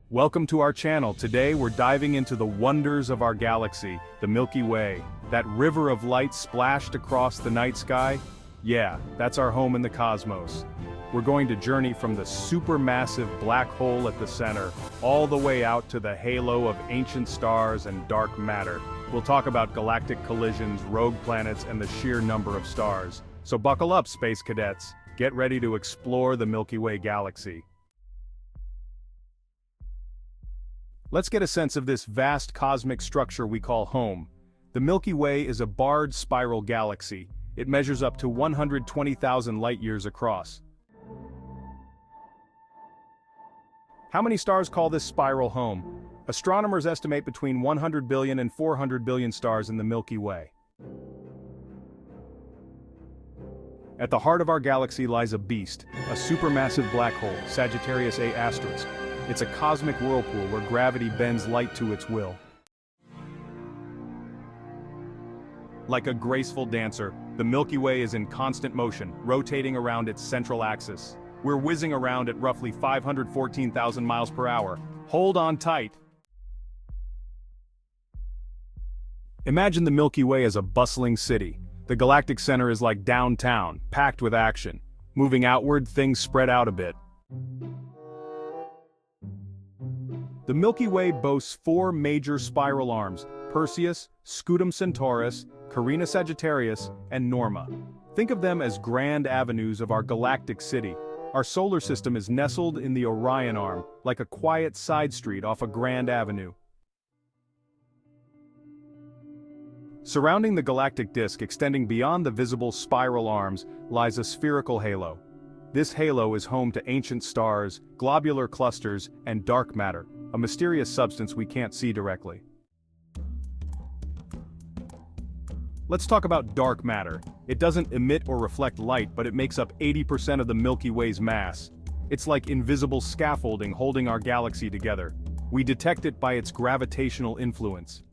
Welcome to our channel. Today we're diving into the wonders of our galaxy, the Milky Way. That river of light splashed across the night sky? Yeah, that's our home in the cosmos. We're going to journey from the supermassive black hole at the center, all the way out to the halo of ancient stars and dark matter. We'll talk about galactic collisions, rogue planets, and the sheer number of stars. So buckle up, space cadets. Get ready to explore the Milky Way Galaxy. Let's get a sense of this vast cosmic structure we call home. The Milky Way is a barred spiral galaxy. It measures up to 120,000 light-years across. How many stars call this spiral home? Astronomers estimate between 100 billion and 400 billion stars in the Milky Way. At the heart of our galaxy lies a beast, a supermassive black hole, Sagittarius A asterisk. It's a cosmic whirlpool where gravity bends light to its will. Like a graceful dancer, the Milky Way is in constant motion, rotating around its central axis. We're whizzing around at roughly 514,000 miles per hour. Hold on tight. Imagine the Milky Way as a bustling city. The galactic center is like downtown, packed with action. Moving outward, things spread out a bit. The Milky Way boasts four major spiral arms: Perseus, Scutum Centaurus, Carina Sagittarius, and Norma. Think of them as grand avenues of our galactic city. Our solar system is nestled in the Orion arm, like a quiet side street off a grand avenue. Surrounding the galactic disk, extending beyond the visible spiral arms, lies a spherical halo. This halo is home to ancient stars, globular clusters, and dark matter, a mysterious substance we can't see directly. Let's talk about dark matter. It doesn't emit or reflect light, but it makes up 80% of the Milky Way's mass. It's like invisible scaffolding holding our galaxy together. We detect it by its gravitational influence.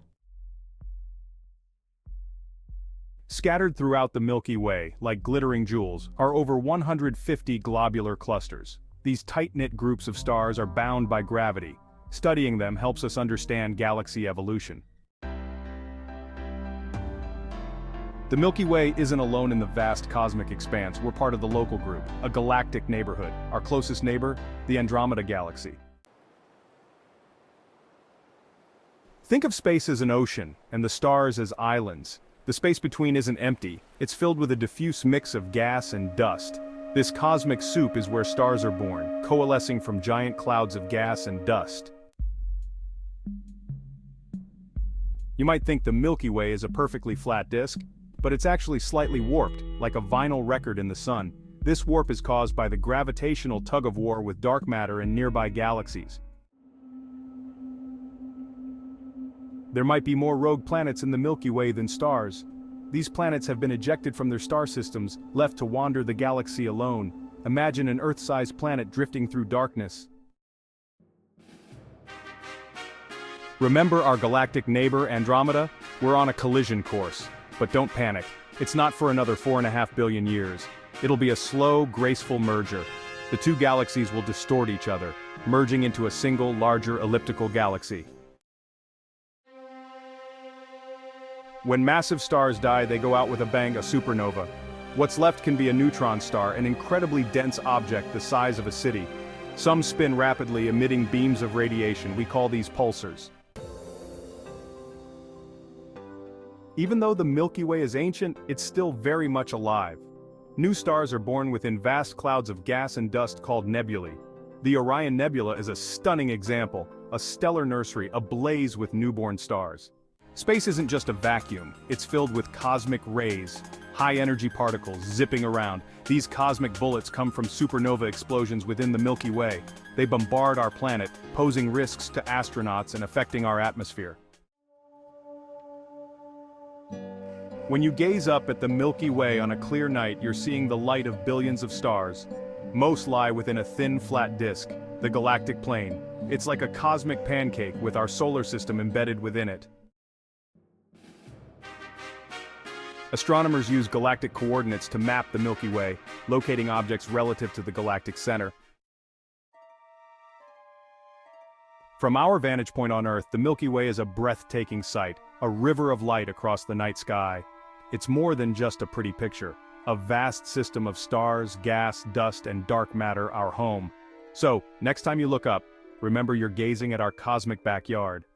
Scattered throughout the Milky Way, like glittering jewels, are over 150 globular clusters. These tight-knit groups of stars are bound by gravity. Studying them helps us understand galaxy evolution. The Milky Way isn't alone in the vast cosmic expanse. We're part of the local group, a galactic neighborhood. Our closest neighbor, the Andromeda Galaxy. Think of space as an ocean, and the stars as islands. The space between isn't empty, it's filled with a diffuse mix of gas and dust. This cosmic soup is where stars are born, coalescing from giant clouds of gas and dust. You might think the Milky Way is a perfectly flat disk, but it's actually slightly warped, like a vinyl record in the sun. This warp is caused by the gravitational tug-of-war with dark matter in nearby galaxies. There might be more rogue planets in the Milky Way than stars. These planets have been ejected from their star systems, left to wander the galaxy alone. Imagine an Earth-sized planet drifting through darkness. Remember our galactic neighbor, Andromeda? We're on a collision course. But don't panic. It's not for another 4.5 billion years. It'll be a slow, graceful merger. The two galaxies will distort each other, merging into a single, larger elliptical galaxy. When massive stars die, they go out with a bang, a supernova. What's left can be a neutron star, an incredibly dense object the size of a city. Some spin rapidly, emitting beams of radiation. We call these pulsars. Even though the Milky Way is ancient, it's still very much alive. New stars are born within vast clouds of gas and dust called nebulae. The Orion Nebula is a stunning example, a stellar nursery ablaze with newborn stars. Space isn't just a vacuum, it's filled with cosmic rays, high-energy particles zipping around. These cosmic bullets come from supernova explosions within the Milky Way. They bombard our planet, posing risks to astronauts and affecting our atmosphere. When you gaze up at the Milky Way on a clear night, you're seeing the light of billions of stars. Most lie within a thin, flat disk, the Galactic Plane. It's like a cosmic pancake with our solar system embedded within it. Astronomers use galactic coordinates to map the Milky Way, locating objects relative to the galactic center. From our vantage point on Earth, the Milky Way is a breathtaking sight, a river of light across the night sky. It's more than just a pretty picture, a vast system of stars, gas, dust, and dark matter, our home. So, next time you look up, remember you're gazing at our cosmic backyard.